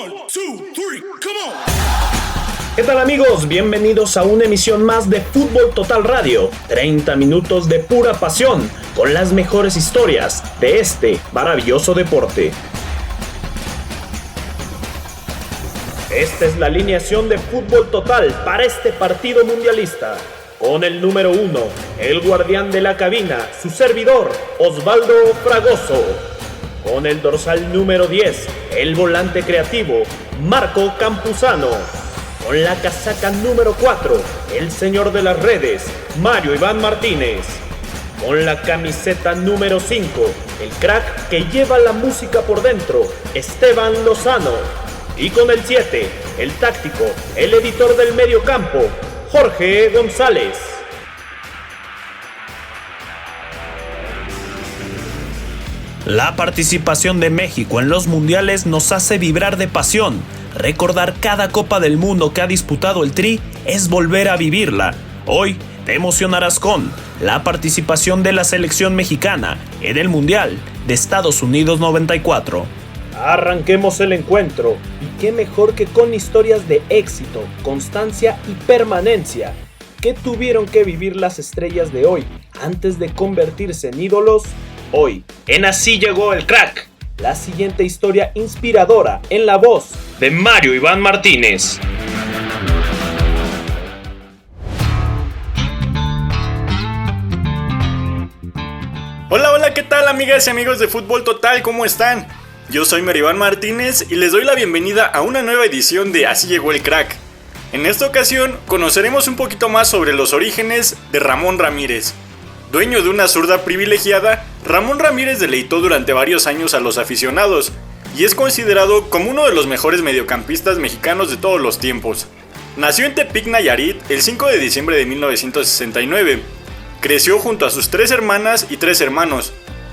1, 2, 3, come on. ¿Qué tal amigos? Bienvenidos a una emisión más de Fútbol Total Radio. 30 minutos de pura pasión con las mejores historias de este maravilloso deporte. Esta es la alineación de Fútbol Total para este partido mundialista. Con el número 1, el guardián de la cabina, su servidor, Osvaldo Fragoso. Con el dorsal número 10, el volante creativo, Marco Campuzano. Con la casaca número 4, el señor de las redes, Mario Iván Martínez. Con la camiseta número 5, el crack que lleva la música por dentro, Esteban Lozano. Y con el 7, el táctico, el editor del medio campo, Jorge González. La participación de México en los mundiales nos hace vibrar de pasión. Recordar cada Copa del Mundo que ha disputado el Tri es volver a vivirla. Hoy te emocionarás con la participación de la selección mexicana en el Mundial de Estados Unidos 94. Arranquemos el encuentro, y qué mejor que con historias de éxito, constancia y permanencia. ¿Qué tuvieron que vivir las estrellas de hoy antes de convertirse en ídolos? Hoy, en Así Llegó el Crack, la siguiente historia inspiradora en la voz de Mario Iván Martínez. Hola, ¿qué tal amigas y amigos de Fútbol Total? ¿Cómo están? Yo soy Mario Iván Martínez y les doy la bienvenida a una nueva edición de Así Llegó el Crack. En esta ocasión conoceremos un poquito más sobre los orígenes de Ramón Ramírez. Dueño de una zurda privilegiada, Ramón Ramírez deleitó durante varios años a los aficionados y es considerado como uno de los mejores mediocampistas mexicanos de todos los tiempos. Nació en Tepic, Nayarit, el 5 de diciembre de 1969. Creció junto a sus 3 hermanas y 3 hermanos.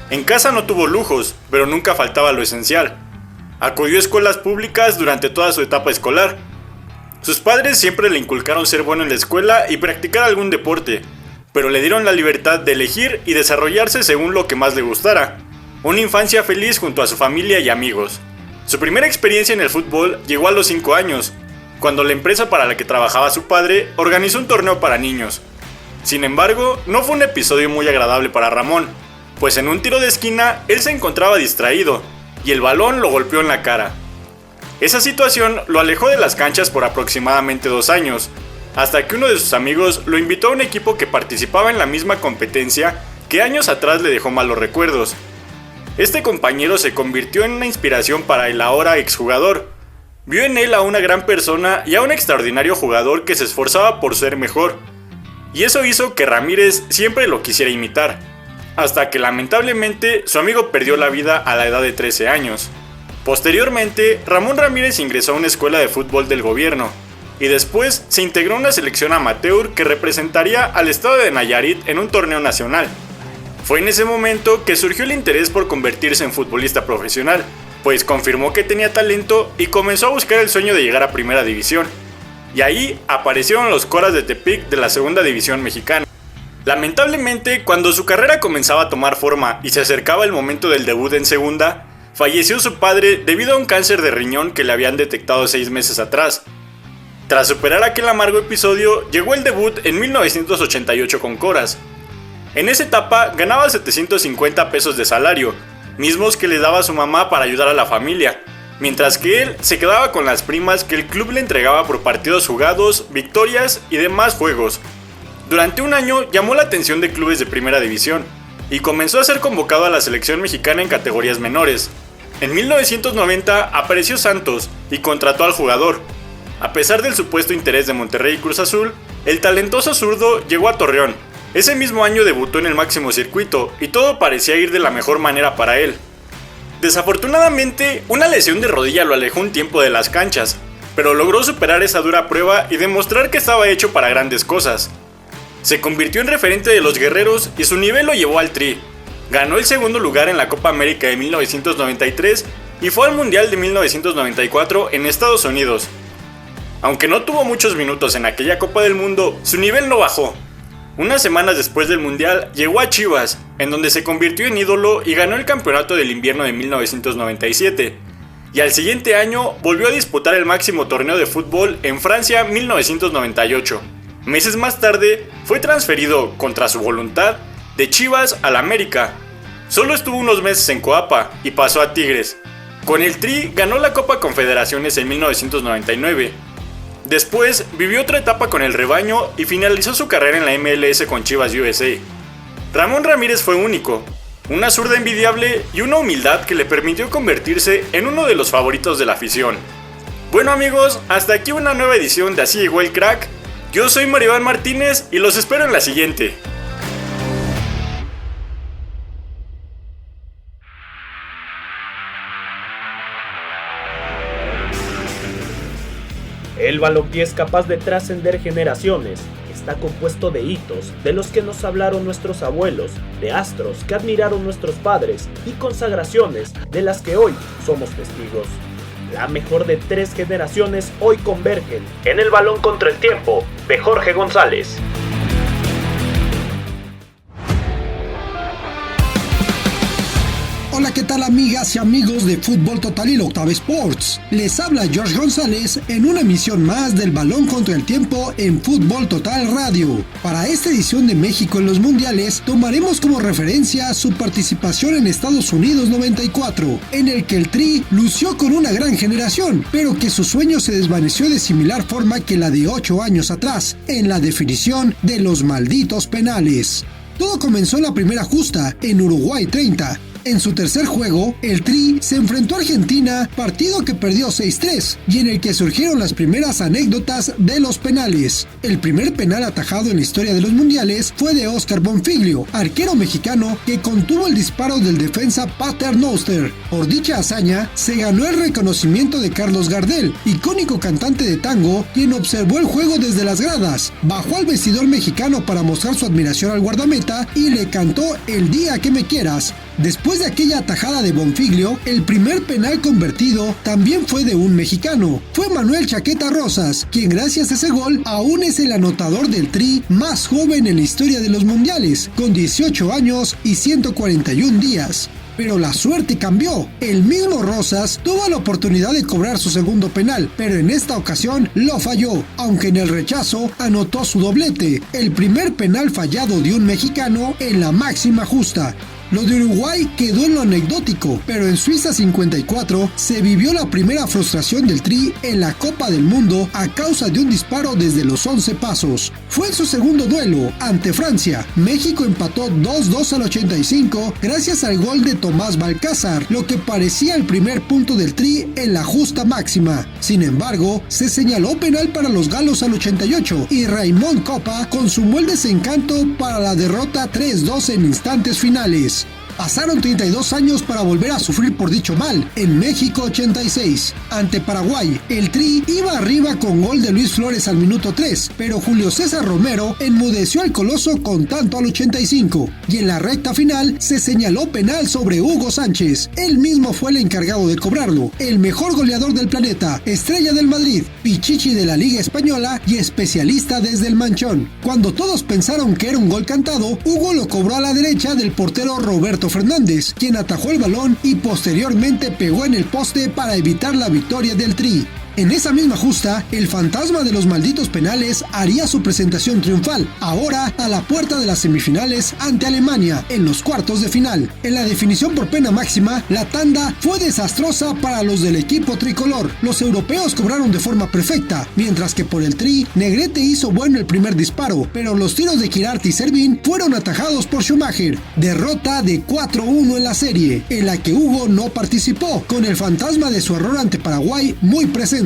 En casa no tuvo lujos, pero nunca faltaba lo esencial. Acudió a escuelas públicas durante toda su etapa escolar. Sus padres siempre le inculcaron ser bueno en la escuela y practicar algún deporte, pero le dieron la libertad de elegir y desarrollarse según lo que más le gustara. Una infancia feliz junto a su familia y amigos. Su primera experiencia en el fútbol llegó a los 5 años, cuando la empresa para la que trabajaba su padre organizó un torneo para niños. Sin embargo, no fue un episodio muy agradable para Ramón, pues en un tiro de esquina él se encontraba distraído y el balón lo golpeó en la cara. Esa situación lo alejó de las canchas por aproximadamente 2 años, hasta que uno de sus amigos lo invitó a un equipo que participaba en la misma competencia que años atrás le dejó malos recuerdos. Este compañero se convirtió en una inspiración para el ahora exjugador. Vio en él a una gran persona y a un extraordinario jugador que se esforzaba por ser mejor. Y eso hizo que Ramírez siempre lo quisiera imitar, hasta que lamentablemente su amigo perdió la vida a la edad de 13 años. Posteriormente, Ramón Ramírez ingresó a una escuela de fútbol del gobierno, y después se integró a una selección amateur que representaría al estado de Nayarit en un torneo nacional. Fue en ese momento que surgió el interés por convertirse en futbolista profesional, pues confirmó que tenía talento y comenzó a buscar el sueño de llegar a primera división. Y ahí aparecieron los Coras de Tepic de la segunda división mexicana. Lamentablemente, cuando su carrera comenzaba a tomar forma y se acercaba el momento del debut en segunda, falleció su padre debido a un cáncer de riñón que le habían detectado 6 meses atrás. Tras superar aquel amargo episodio, llegó el debut en 1988 con Coras. En esa etapa ganaba 750 pesos de salario, mismos que le daba su mamá para ayudar a la familia, mientras que él se quedaba con las primas que el club le entregaba por partidos jugados, victorias y demás juegos. Durante un año llamó la atención de clubes de primera división y comenzó a ser convocado a la selección mexicana en categorías menores. En 1990 apareció Santos y contrató al jugador. A pesar del supuesto interés de Monterrey y Cruz Azul, el talentoso zurdo llegó a Torreón. Ese mismo año debutó en el máximo circuito y todo parecía ir de la mejor manera para él. Desafortunadamente, una lesión de rodilla lo alejó un tiempo de las canchas, pero logró superar esa dura prueba y demostrar que estaba hecho para grandes cosas. Se convirtió en referente de los guerreros y su nivel lo llevó al Tri. Ganó el segundo lugar en la Copa América de 1993 y fue al Mundial de 1994 en Estados Unidos. Aunque no tuvo muchos minutos en aquella Copa del Mundo, su nivel no bajó. Unas semanas después del Mundial, llegó a Chivas, en donde se convirtió en ídolo y ganó el campeonato del invierno de 1997. y al siguiente año volvió a disputar el máximo torneo de fútbol en Francia 1998. Meses más tarde fue transferido contra su voluntad de Chivas al América. Solo estuvo unos meses en Coapa y pasó a Tigres. Con el Tri ganó la Copa Confederaciones en 1999. Después vivió otra etapa con el rebaño y finalizó su carrera en la MLS con Chivas USA. Ramón Ramírez fue único, una zurda envidiable y una humildad que le permitió convertirse en uno de los favoritos de la afición. Bueno amigos, hasta aquí una nueva edición de Así Llegó el Crack. Yo soy Maribán Martínez y los espero en la siguiente. El balompié es capaz de trascender generaciones. Está compuesto de hitos, de los que nos hablaron nuestros abuelos, de astros que admiraron nuestros padres y consagraciones de las que hoy somos testigos. La mejor de 3 generaciones hoy convergen en El balón contra el tiempo de Jorge González. Hola, ¿qué tal amigas y amigos de Fútbol Total y la Octava Sports? Les habla Jorge González en una emisión más del Balón contra el Tiempo en Fútbol Total Radio. Para esta edición de México en los Mundiales, tomaremos como referencia su participación en Estados Unidos 94, en el que el Tri lució con una gran generación, pero que su sueño se desvaneció de similar forma que la de 8 años atrás, en la definición de los malditos penales. Todo comenzó en la primera justa, en Uruguay 30. En su tercer juego, el Tri se enfrentó a Argentina, partido que perdió 6-3, y en el que surgieron las primeras anécdotas de los penales. El primer penal atajado en la historia de los mundiales fue de Oscar Bonfiglio, arquero mexicano que contuvo el disparo del defensa Pater Noster. Por dicha hazaña, se ganó el reconocimiento de Carlos Gardel, icónico cantante de tango, quien observó el juego desde las gradas, bajó al vestidor mexicano para mostrar su admiración al guardameta y le cantó El día que me quieras. Después de aquella atajada de Bonfiglio, el primer penal convertido también fue de un mexicano. Fue Manuel Chaqueta Rosas, quien gracias a ese gol aún es el anotador del Tri más joven en la historia de los mundiales, con 18 años y 141 días. Pero la suerte cambió. El mismo Rosas tuvo la oportunidad de cobrar su segundo penal, pero en esta ocasión lo falló, aunque en el rechazo anotó su doblete, el primer penal fallado de un mexicano en la máxima justa. Lo de Uruguay quedó en lo anecdótico, pero en Suiza 54 se vivió la primera frustración del Tri en la Copa del Mundo a causa de un disparo desde los 11 pasos. Fue en su segundo duelo, ante Francia. México empató 2-2 al 85 gracias al gol de Tomás Balcázar, lo que parecía el primer punto del Tri en la justa máxima. Sin embargo, se señaló penal para los galos al 88 y Raimond Kopa consumó el desencanto para la derrota 3-2 en instantes finales. Pasaron 32 años para volver a sufrir por dicho mal. En México 86, ante Paraguay, el Tri iba arriba con gol de Luis Flores al minuto 3, pero Julio César Romero enmudeció al coloso con tanto al 85, y en la recta final se señaló penal sobre Hugo Sánchez. Él mismo fue el encargado de cobrarlo, el mejor goleador del planeta, estrella del Madrid, pichichi de la Liga Española y especialista desde el manchón. Cuando todos pensaron que era un gol cantado, Hugo lo cobró a la derecha del portero Roberto Fernández, quien atajó el balón y posteriormente pegó en el poste para evitar la victoria del Tri. En esa misma justa, el fantasma de los malditos penales haría su presentación triunfal, ahora a la puerta de las semifinales ante Alemania, en los cuartos de final. En la definición por pena máxima, la tanda fue desastrosa para los del equipo tricolor. Los europeos cobraron de forma perfecta, mientras que por el Tri, Negrete hizo bueno el primer disparo, pero los tiros de Girardi y Servín fueron atajados por Schumacher. Derrota de 4-1 en la serie, en la que Hugo no participó, con el fantasma de su error ante Paraguay muy presente.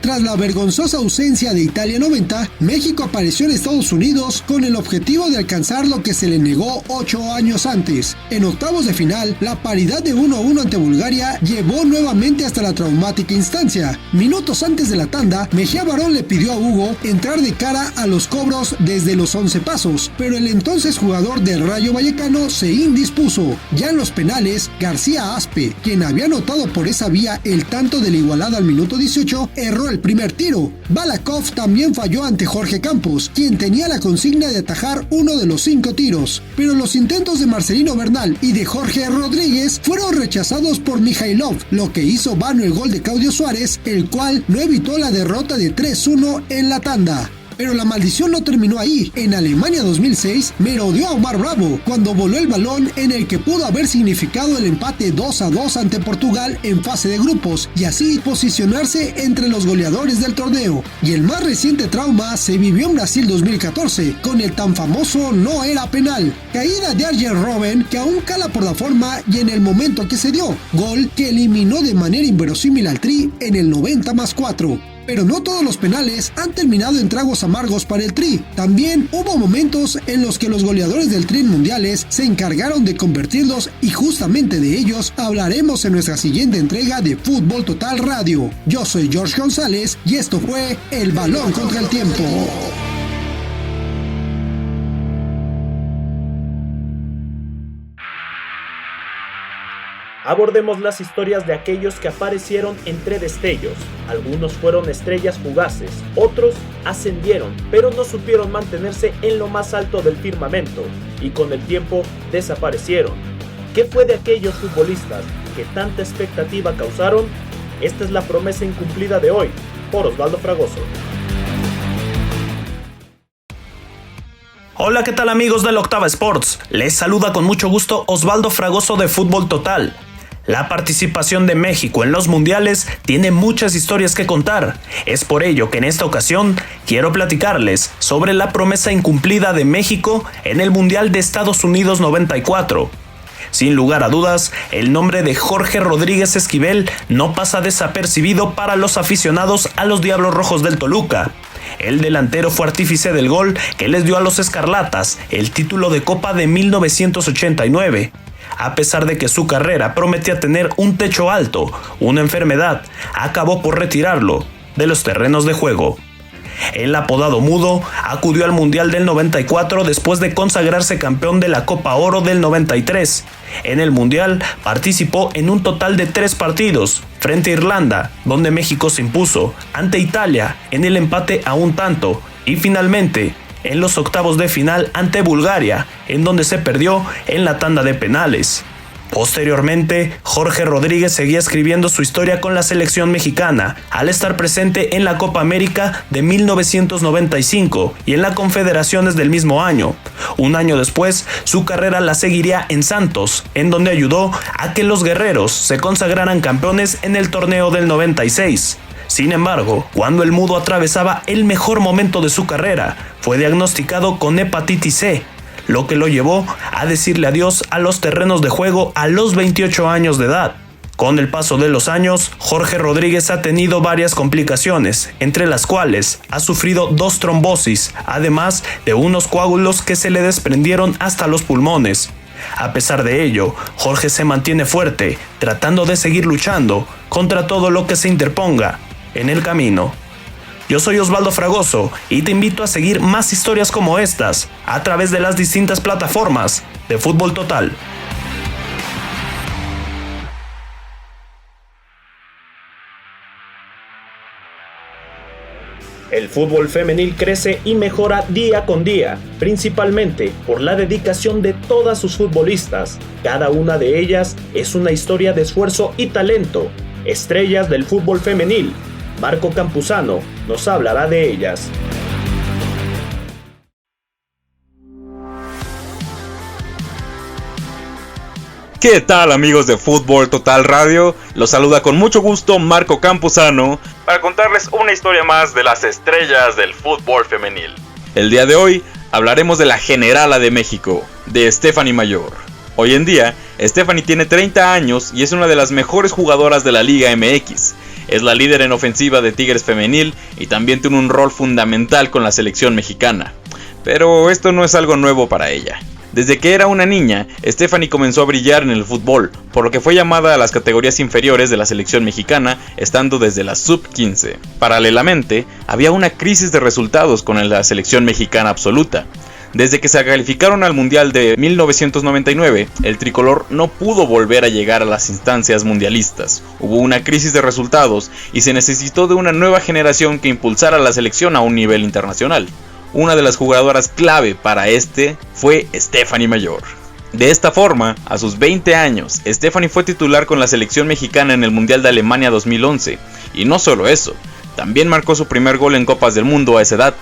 Tras la vergonzosa ausencia de Italia 90, México apareció en Estados Unidos con el objetivo de alcanzar lo que se le negó 8 años antes. En octavos de final, la paridad de 1-1 ante Bulgaria llevó nuevamente hasta la traumática instancia. Minutos antes de la tanda, Mejía Barón le pidió a Hugo entrar de cara a los cobros desde los 11 pasos, pero el entonces jugador del Rayo Vallecano se indispuso. Ya en los penales, García Aspe, quien había anotado por esa vía el tanto de la igualada al minuto 18, erró el primer tiro. Balakov también falló ante Jorge Campos, quien tenía la consigna de atajar uno de los 5 tiros, pero los intentos de Marcelino Bernal y de Jorge Rodríguez fueron rechazados por Mijailov, lo que hizo vano el gol de Claudio Suárez, el cual no evitó la derrota de 3-1 en la tanda. Pero la maldición no terminó ahí. En Alemania 2006 merodeó a Omar Bravo cuando voló el balón en el que pudo haber significado el empate 2-2 ante Portugal en fase de grupos y así posicionarse entre los goleadores del torneo. Y el más reciente trauma se vivió en Brasil 2014 con el tan famoso no era penal. Caída de Arjen Robben que aún cala por la forma y en el momento que se dio. Gol que eliminó de manera inverosímil al Tri en el 90+4. Pero no todos los penales han terminado en tragos amargos para el Tri. También hubo momentos en los que los goleadores del Tri en mundiales se encargaron de convertirlos y justamente de ellos hablaremos en nuestra siguiente entrega de Fútbol Total Radio. Yo soy George González y esto fue El Balón contra el Tiempo. Abordemos las historias de aquellos que aparecieron entre destellos. Algunos fueron estrellas fugaces, otros ascendieron, pero no supieron mantenerse en lo más alto del firmamento y con el tiempo desaparecieron. ¿Qué fue de aquellos futbolistas que tanta expectativa causaron? Esta es la promesa incumplida de hoy, por Osvaldo Fragoso. Hola, ¿qué tal amigos de la Octava Sports? Les saluda con mucho gusto Osvaldo Fragoso de Fútbol Total. La participación de México en los mundiales tiene muchas historias que contar. Es por ello que en esta ocasión quiero platicarles sobre la promesa incumplida de México en el Mundial de Estados Unidos 94. Sin lugar a dudas, el nombre de Jorge Rodríguez Esquivel no pasa desapercibido para los aficionados a los Diablos Rojos del Toluca. El delantero fue artífice del gol que les dio a los Escarlatas el título de Copa de 1989. A pesar de que su carrera prometía tener un techo alto, una enfermedad acabó por retirarlo de los terrenos de juego. El apodado Mudo acudió al Mundial del 94 después de consagrarse campeón de la Copa Oro del 93. En el Mundial participó en un total de 3 partidos, frente a Irlanda, donde México se impuso, ante Italia en el empate a un tanto y finalmente en los octavos de final ante Bulgaria, en donde se perdió en la tanda de penales. Posteriormente, Jorge Rodríguez seguía escribiendo su historia con la selección mexicana, al estar presente en la Copa América de 1995 y en la Confederaciones del mismo año. Un año después, su carrera la seguiría en Santos, en donde ayudó a que los guerreros se consagraran campeones en el torneo del 96. Sin embargo, cuando el Mudo atravesaba el mejor momento de su carrera, fue diagnosticado con hepatitis C, lo que lo llevó a decirle adiós a los terrenos de juego a los 28 años de edad. Con el paso de los años, Jorge Rodríguez ha tenido varias complicaciones, entre las cuales ha sufrido 2 trombosis, además de unos coágulos que se le desprendieron hasta los pulmones. A pesar de ello, Jorge se mantiene fuerte, tratando de seguir luchando contra todo lo que se interponga en el camino. Yo soy Osvaldo Fragoso y te invito a seguir más historias como estas a través de las distintas plataformas de Fútbol Total. El fútbol femenil crece y mejora día con día, principalmente por la dedicación de todas sus futbolistas. Cada una de ellas es una historia de esfuerzo y talento. Estrellas del fútbol femenil. Marco Campuzano nos hablará de ellas. ¿Qué tal amigos de Fútbol Total Radio? Los saluda con mucho gusto Marco Campuzano para contarles una historia más de las estrellas del fútbol femenil. El día de hoy hablaremos de la Generala de México, de Stephanie Mayor. Hoy en día, Stephanie tiene 30 años y es una de las mejores jugadoras de la Liga MX. Es la líder en ofensiva de Tigres Femenil y también tiene un rol fundamental con la selección mexicana. Pero esto no es algo nuevo para ella. Desde que era una niña, Stephanie comenzó a brillar en el fútbol, por lo que fue llamada a las categorías inferiores de la selección mexicana, estando desde la sub-15. Paralelamente, había una crisis de resultados con la selección mexicana absoluta. Desde que se calificaron al Mundial de 1999, el tricolor no pudo volver a llegar a las instancias mundialistas. Hubo una crisis de resultados y se necesitó de una nueva generación que impulsara a la selección a un nivel internacional. Una de las jugadoras clave para este fue Stephanie Mayor. De esta forma, a sus 20 años, Stephanie fue titular con la selección mexicana en el Mundial de Alemania 2011. Y no solo eso, también marcó su primer gol en Copas del Mundo a esa edad,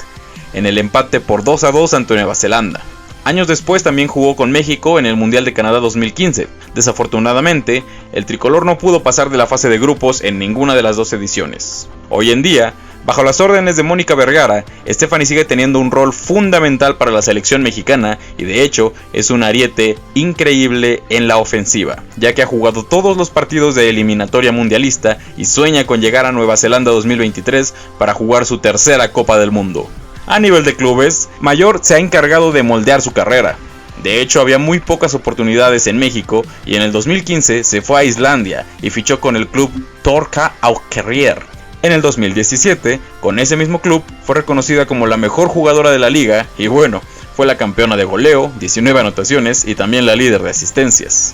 en el empate por 2-2 ante Nueva Zelanda. Años después también jugó con México en el Mundial de Canadá 2015. Desafortunadamente, el tricolor no pudo pasar de la fase de grupos en ninguna de las dos ediciones. Hoy en día, bajo las órdenes de Mónica Vergara, Stephanie sigue teniendo un rol fundamental para la selección mexicana y de hecho es un ariete increíble en la ofensiva, ya que ha jugado todos los partidos de eliminatoria mundialista y sueña con llegar a Nueva Zelanda 2023 para jugar su tercera Copa del Mundo. A nivel de clubes, Mayor se ha encargado de moldear su carrera. De hecho, había muy pocas oportunidades en México y en el 2015 se fue a Islandia y fichó con el club Torca Akureyri. En el 2017, con ese mismo club, fue reconocida como la mejor jugadora de la liga y bueno, fue la campeona de goleo, 19 anotaciones y también la líder de asistencias.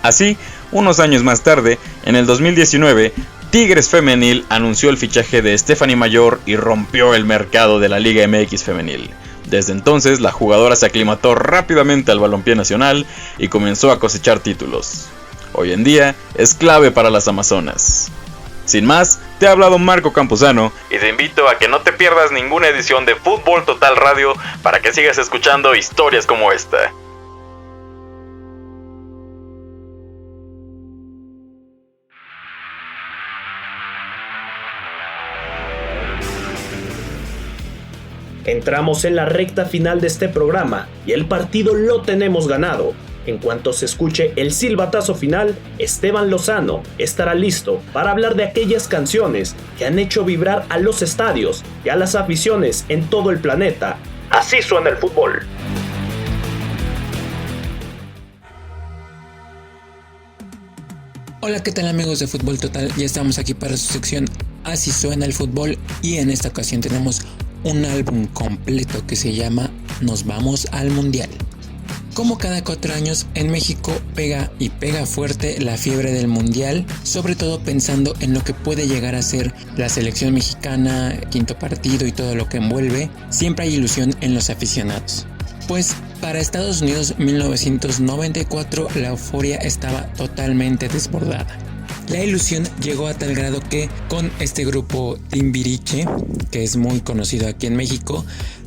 Así, unos años más tarde, en el 2019, Tigres Femenil anunció el fichaje de Stephanie Mayor y rompió el mercado de la Liga MX Femenil. Desde entonces, la jugadora se aclimató rápidamente al balompié nacional y comenzó a cosechar títulos. Hoy en día, es clave para las Amazonas. Sin más, te ha hablado Marco Campuzano y te invito a que no te pierdas ninguna edición de Fútbol Total Radio para que sigas escuchando historias como esta. Entramos en la recta final de este programa y el partido lo tenemos ganado. En cuanto se escuche el silbatazo final, Esteban Lozano estará listo para hablar de aquellas canciones que han hecho vibrar a los estadios y a las aficiones en todo el planeta. Así suena el fútbol. Hola, ¿qué tal amigos de Fútbol Total? Ya estamos aquí para su sección Así suena el fútbol y en esta ocasión tenemos un álbum completo que se llama Nos vamos al Mundial. Como cada 4 años, en México pega fuerte la fiebre del Mundial, sobre todo pensando en lo que puede llegar a ser la selección mexicana, quinto partido y todo lo que envuelve. Siempre hay ilusión en los aficionados. Pues para Estados Unidos 1994 la euforia estaba totalmente desbordada. La ilusión llegó a tal grado que con este grupo Timbiriche, que es muy conocido aquí en México,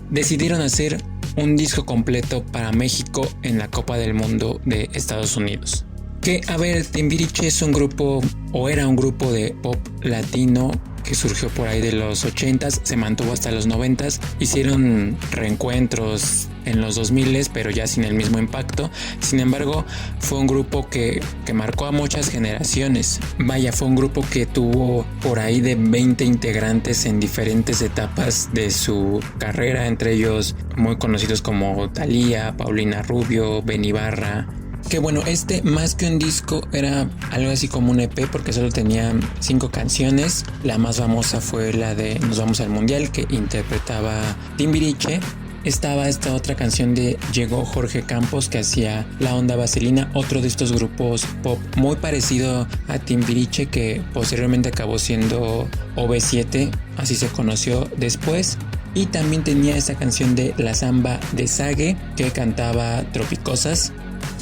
decidieron hacer un disco completo para México en la Copa del Mundo de Estados Unidos. Que, a ver, Timbiriche es un grupo, o era un grupo de pop latino que surgió por ahí de los 80s, se mantuvo hasta los 90s, hicieron reencuentros en los 2000s, pero ya sin el mismo impacto. Sin embargo, fue un grupo que marcó a muchas generaciones. Vaya, fue un grupo que tuvo por ahí de 20 integrantes en diferentes etapas de su carrera, entre ellos muy conocidos como Thalía, Paulina Rubio, Ben Ibarra. Que bueno, más que un disco era algo así como un EP porque solo tenía 5 canciones. La más famosa fue la de Nos vamos al Mundial, que interpretaba Timbiriche. Estaba esta otra canción de Llegó Jorge Campos, que hacía La Onda Vaselina, otro de estos grupos pop muy parecido a Timbiriche, que posteriormente acabó siendo OV7, así se conoció después. Y también tenía esta canción de La Zamba de Zague, que cantaba Tropicosas.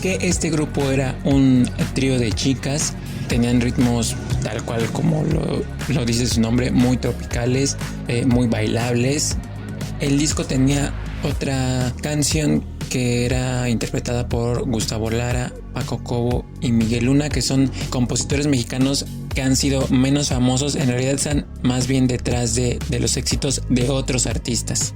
Que este grupo era un trío de chicas, tenían ritmos tal cual como lo dice su nombre, muy tropicales, muy bailables. El disco tenía otra canción que era interpretada por Gustavo Lara, Paco Cobo y Miguel Luna, que son compositores mexicanos que han sido menos famosos, en realidad están más bien detrás de los éxitos de otros artistas.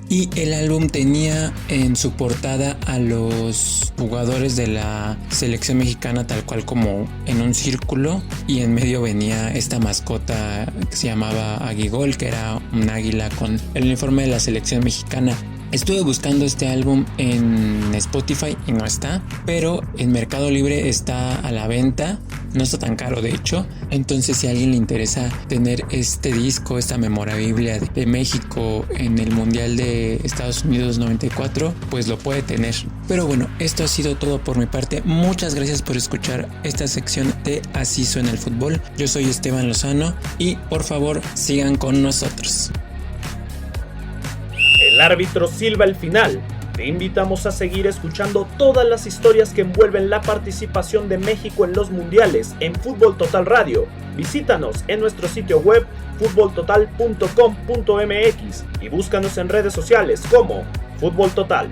Y el álbum tenía en su portada a los jugadores de la selección mexicana tal cual como en un círculo, y en medio venía esta mascota que se llamaba Aguigol, que era un águila con el uniforme de la selección mexicana. Estuve buscando este álbum en Spotify y no está, pero en Mercado Libre está a la venta. no está tan caro de hecho. Entonces si a alguien le interesa tener este disco, esta memorabilia de México en el Mundial de Estados Unidos 94, pues lo puede tener. Pero bueno, esto ha sido todo por mi parte. Muchas gracias por escuchar esta sección de Así Suena el Fútbol. Yo soy Esteban Lozano y por favor sigan con nosotros. El árbitro silba el final. Te invitamos a seguir escuchando todas las historias que envuelven la participación de México en los mundiales en Fútbol Total Radio. Visítanos en nuestro sitio web futboltotal.com.mx y búscanos en redes sociales como Fútbol Total.